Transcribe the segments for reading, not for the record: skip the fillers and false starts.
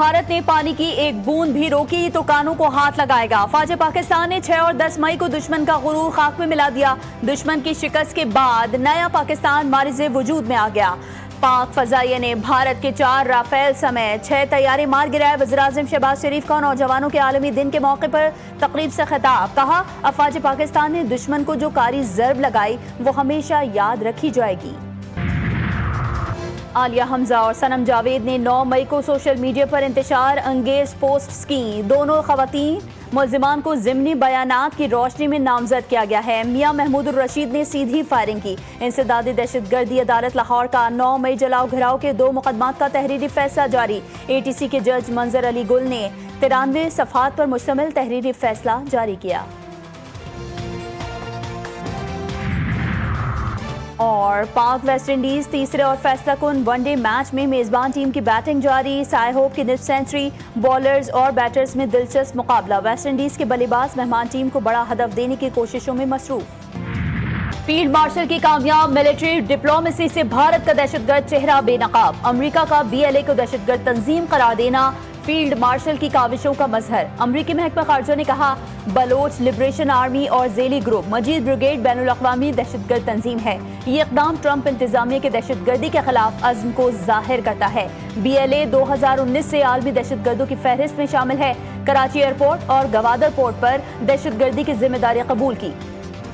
भारत ने पानी की एक बूंद भी रोकी तो कानों को हाथ लगाएगा। फौज पाकिस्तान ने 6 और 10 मई को दुश्मन का गुरूर खाक में मिला दिया। दुश्मन की शिकस्त के बाद नया पाकिस्तान मारिज़े वजूद में आ गया। पाक फजाइये ने भारत के 4 राफेल समेत 6 तैयारे मार गिराए। वज़ीर-ए-आज़म शहबाज शरीफ का नौजवानों के आलमी दिन के मौके पर तकरीब से खिताब, कहा अफवाज पाकिस्तान ने दुश्मन को जो कारी ज़रब लगाई वो हमेशा याद रखी जाएगी। आलिया हमजा और सनम जावेद ने 9 मई को सोशल मीडिया पर इंतशार अंगेज पोस्ट्स की। दोनों खवातीन मुल्जिमान को ज़िमनी बयानात की रोशनी में नामजद किया गया है। मियां महमूदुर रशीद ने सीधी फायरिंग की। इंसदादी दहशतगर्दी अदालत लाहौर का 9 मई जलाओ घिराव के 2 मुकदमात का तहरीरी फैसला जारी। ATC के जज मंजर अली गुल ने 93 सफ़हात पर मुश्तमिल तहरीरी फैसला जारी किया। और पाक वेस्ट इंडीज तीसरे और फैसला कुन वनडे मैच में मेजबान टीम की बैटिंग जारी। साई होप की निस्फ सेंचुरी, बॉलर्स और बैटर्स में दिलचस्प मुकाबला। वेस्ट इंडीज के बल्लेबाज मेहमान टीम को बड़ा हदफ देने की कोशिशों में मसरूफ। फील्ड मार्शल की कामयाब मिलिट्री डिप्लोमेसी से भारत का दहशतगर्द चेहरा बेनकाब। अमेरिका का BLA को दहशतगर्द तंजीम करार देना फील्ड मार्शल की काविशों का मजहर। अमरीकी महकमा खारजा ने कहा बलोच लिबरेशन आर्मी और ज़ेली ग्रुप मजीद ब्रिगेड बैनुल-अक़वामी दहशतगर्द तंजीम है। ये इक़दाम ट्रंप इंतजामिया के दहशतगर्दी के खिलाफ अज़्म को ज़ाहिर करता है। BLA 2019 से आलमी दहशतगर्दों की फहरिस्त में शामिल है। कराची एयरपोर्ट और गवादर पोर्ट पर दहशतगर्दी की जिम्मेदारी कबूल की।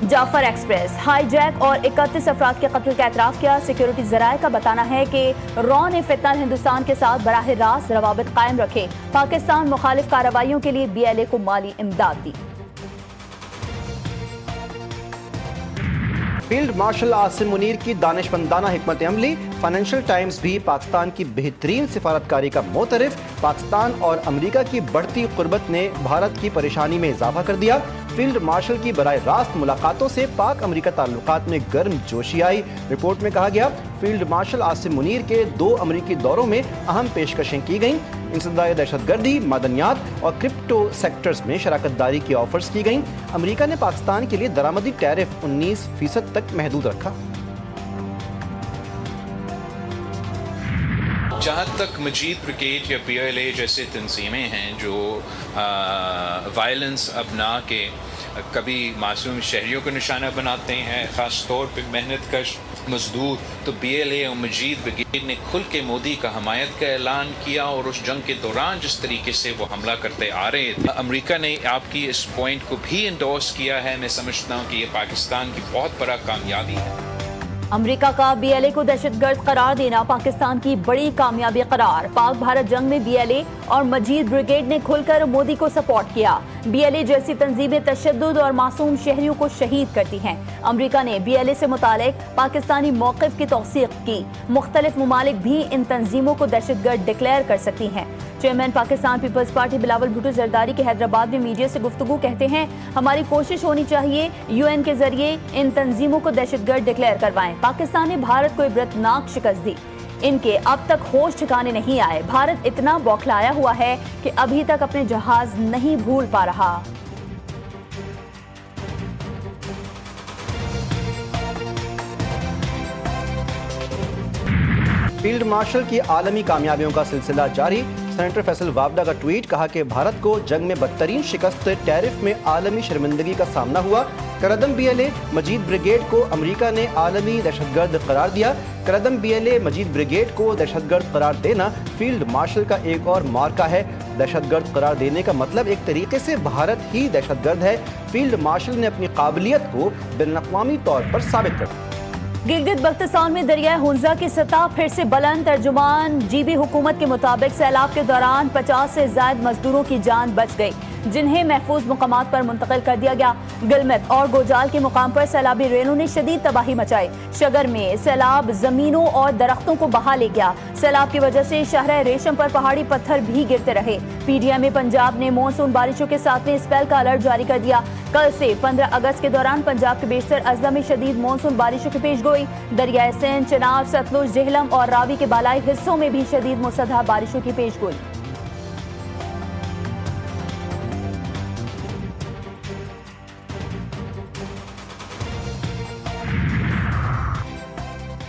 जाफर एक्सप्रेस हाईजैक और 31 अफराद के कत्ल का एतराफ़ किया। सिक्योरिटी ज़राए का बताना है कि रॉ ने फितना हिंदुस्तान के साथ बराह रास्त रवाबित कायम रखे। पाकिस्तान मुखालिफ कार्रवाइयों के लिए BLA को माली इमदाद दी। फील्ड मार्शल आसिम मुनीर की दानिशमंदाना हिकमत अमली। फाइनेंशियल टाइम्स भी पाकिस्तान की बेहतरीन सिफारतकारी का मोतरफ। पाकिस्तान और अमेरिका की बढ़ती कुर्बत ने भारत की परेशानी में इजाफा कर दिया। फील्ड मार्शल की बराह रास्त मुलाकातों से पाक अमेरिका ताल्लुकात में गर्म जोशी आई। रिपोर्ट में कहा गया फील्ड मार्शल आसिम मुनीर के 2 अमेरिकी दौरों में अहम पेशकशें की गईं। इंसदाद दहशतगर्दी, मादनियात और क्रिप्टो सेक्टर्स में शराकत दारी की ऑफर्स की गईं। अमेरिका ने पाकिस्तान के लिए दरामदी टैरिफ 19% तक महदूद रखा। जहाँ तक मजीद ब्रिगेड या BLA जैसे तंजीमें हैं जो वायलेंस अपना के कभी मासूम शहरियों को निशाना बनाते हैं, ख़ास तौर पर मेहनत कश मजदूर, तो BLA और मजीद ब्रिगेड ने खुल के मोदी का हमायत का ऐलान किया। और उस जंग के दौरान जिस तरीके से वो हमला करते आ रहे थे, अमेरिका ने आपकी इस पॉइंट को भी इंडोर्स किया है। मैं समझता हूँ कि ये पाकिस्तान की बहुत बड़ा कामयाबी है। अमेरिका का BLA को दहशतगर्द करार देना पाकिस्तान की बड़ी कामयाबी करार। पाक भारत जंग में BLA और मजीद ब्रिगेड ने खुलकर मोदी को सपोर्ट किया। BLA जैसी तंजीमें तशद्दुद और मासूम शहरियों को शहीद करती हैं। अमेरिका ने BLA से मुतालिक पाकिस्तानी मौक़िफ़ की तौसीक़ की। मुख्तलिफ ममालिक भी इन तंजीमों को दहशतगर्द डिक्लेयर कर सकती हैं। चेयरमैन पाकिस्तान पीपल्स पार्टी बिलावल भुट्टो जरदारी के हैदराबाद में मीडिया से गुफ्तगू कहते हैं हमारी कोशिश होनी चाहिए UN के जरिए इन तंजीमों को दहशतगर्द डिक्लेयर करवाएं। पाकिस्तान ने भारत को इबरतनाक शिकस्त दी। इनके अब तक होश ठिकाने नहीं आए। भारत इतना बौखलाया हुआ है कि अभी तक अपने जहाज नहीं भूल पा रहा। फील्ड मार्शल की आलमी कामयाबियों का सिलसिला जारी। सेनेटर फैसल वाबडा का ट्वीट, कहा कि भारत को जंग में बदतरीन शिकस्त टैरिफ में आलमी शर्मिंदगी का सामना हुआ। करदम BLA मजीद ब्रिगेड को अमेरिका ने आलमी दहशतगर्द करार दिया। करदम BLA मजीद ब्रिगेड को दहशतगर्द करार देना फील्ड मार्शल का एक और मार्का है। दहशतगर्द करार देने का मतलब एक तरीके से भारत ही दहशतगर्द है। फील्ड मार्शल ने अपनी काबिलियत को बैनुल-अक़वामी तौर पर साबित कर दिया। गिलगित बल्तिस्तान में दरिया हुंजा की सतह फिर से बुलंद। तर्जुमान GB हुकूमत के मुताबिक सैलाब के दौरान 50 से ज्यादा मजदूरों की जान बच गई, जिन्हें महफूज मुकामात पर मुंतकिल कर दिया गया। गिलमित और गोजाल के मुकाम पर सैलाबी रेलों ने शदीद तबाही मचाई। शगर में सैलाब जमीनों और दरख्तों को बहा ले गया। सैलाब की वजह से शहर रेशम पर पहाड़ी पत्थर भी गिरते रहे। PDM पंजाब ने मानसून बारिशों के साथ में स्पेल का अलर्ट जारी कर दिया। कल से 15 अगस्त के दौरान पंजाब के बेशतर अजला में शदीद मानसून बारिशों की पेशगोई। दरियाए सिंध, चिनाब, सतलुज, जेहलम और रावी के बालाई हिस्सों में भी शदीद मुसलधार बारिशों की पेशगोई।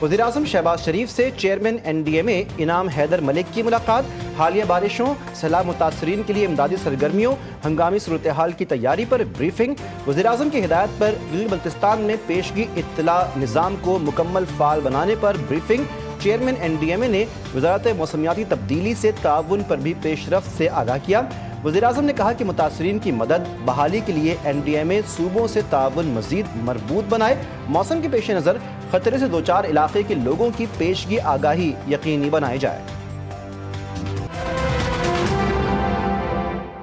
वज़ीर-ए-आज़म शहबाज शरीफ से चेयरमैन NDMA इनाम हैदर मलिक की मुलाकात, हालिया बारिशों, सैलाब मुतासरीन के लिए इमदादी सरगर्मियों, हंगामी सूरत हाल की तैयारी पर ब्रीफिंग। वज़ीर-ए-आज़म की हिदायत पर गिलगित-बल्तिस्तान में पेशगी इत्तला निज़ाम को मुकम्मल फ़ाल बनाने पर ब्रीफिंग। चेयरमैन NDMA ने वज़ारत मौसमियाती तब्दीली से ताउन पर भी पेशरफ्त से आगाह किया। वज़ीर-ए-आज़म ने कहा कि मुतासरीन की मदद बहाली के लिए NDMA सूबों से ताउन मज़ीद मजबूत बनाए। मौसम के पेश नज़र खतरे से दो चार इलाके के लोगों की पेशगी आगाही यकीनी बनाई जाए।